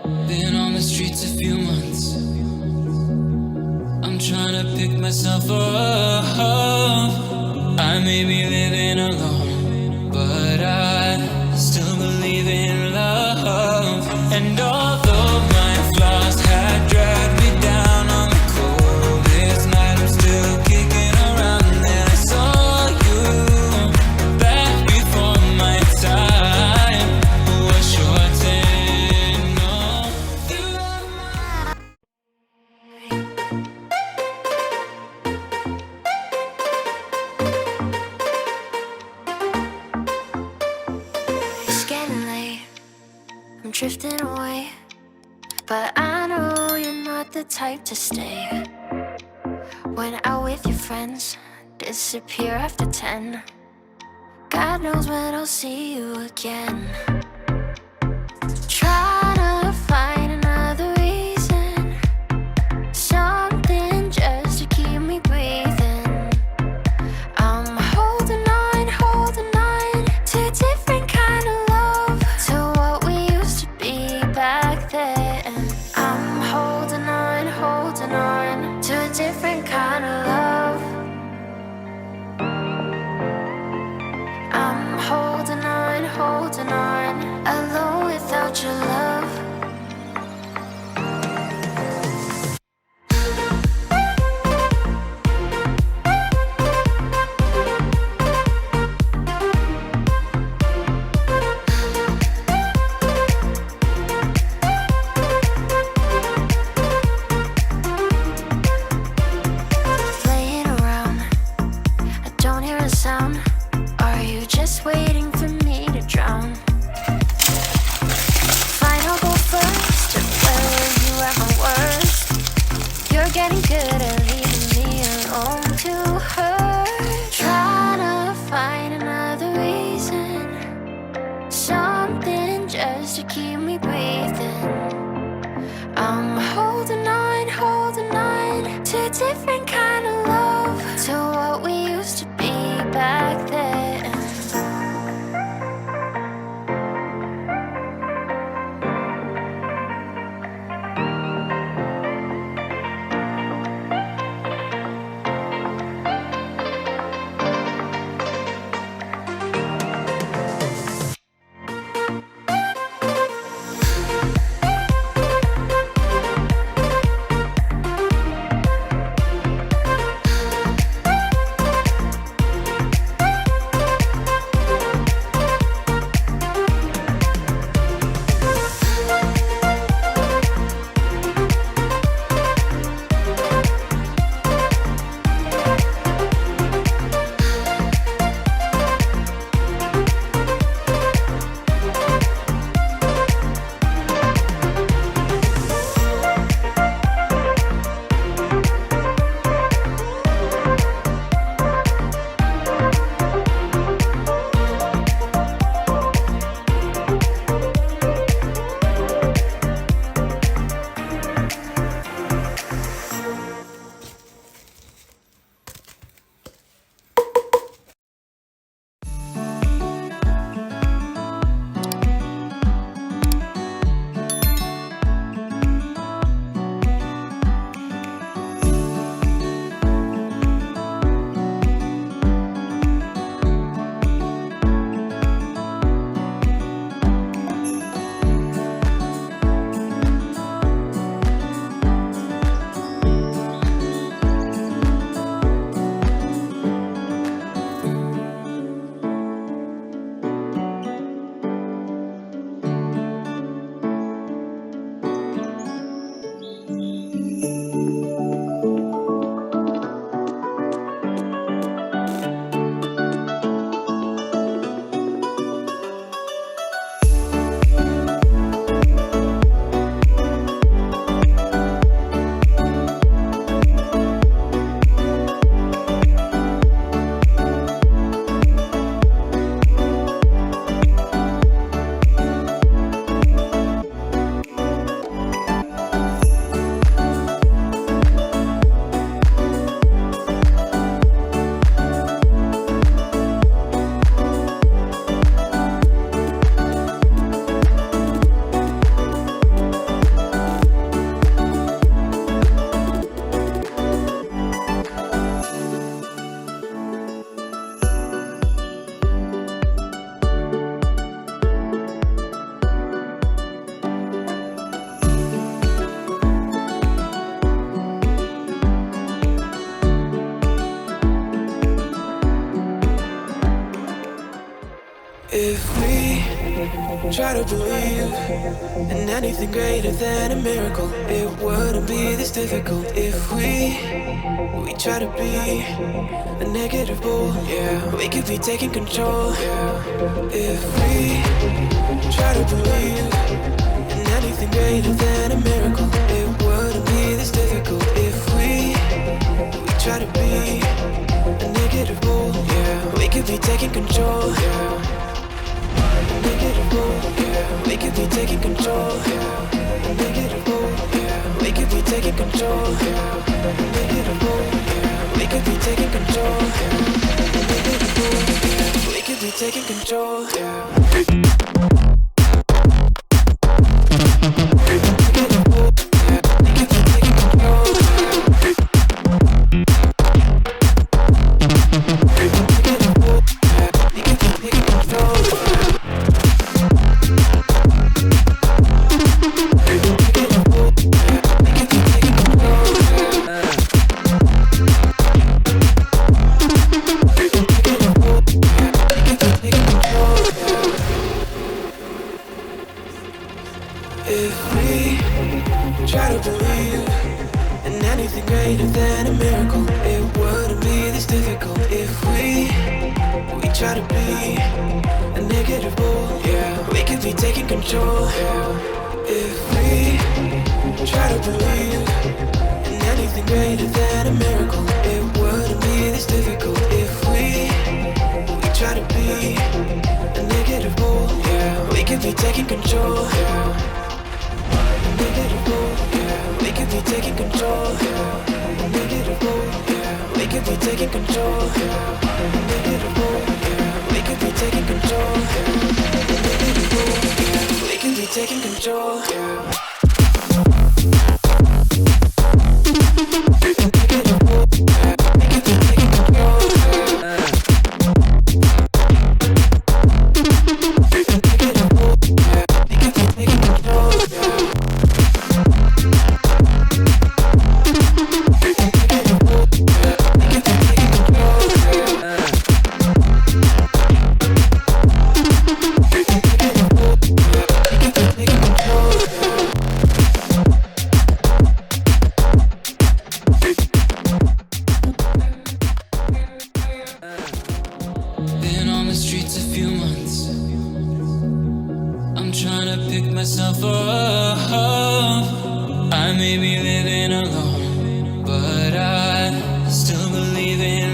Been on the streets a few months. I'm trying to pick myself up. I may be living alone, but I still believe in love. And although my flaws had dragged me down on the coldest night, I'm still kicking around. And then I saw you back before my time was shortened. No, It's getting late, I'm drifting away, but I know you're not the type to stay. Went out with your friends, disappear after 10. God knows when I'll see you again. Trying to find another reason, something just to keep me breathing. I'm holding on to a different kind of love, to what we used to be back then. I'm holding on to a different kind of love. I'm holding on, alone without your love. Playing around, I don't hear a sound. Are you just waiting for me to drown? Fine, I'll go first to where you at my worst. You're getting good at leaving me alone to hurt. Trying to find another reason, something just to keep me breathing. I'm holding on to a different kind of love, to what we used to be back then. try to believe in anything greater than a miracle. It wouldn't be this difficult if we try to be a negative bull. Yeah, we could be taking control. Yeah, if we try to believe in anything greater than a miracle. It wouldn't be this difficult if we try to be a negative bull. Yeah, we could be taking control. Yeah. Negative bull, yeah. We could be taking control. Yeah. Negative bull, yeah. We could be taking control. Yeah. Negative bull, yeah. We could be taking control. Yeah. Negative bull, yeah. We could be taking control. Yeah. I may be living alone, but I still believe in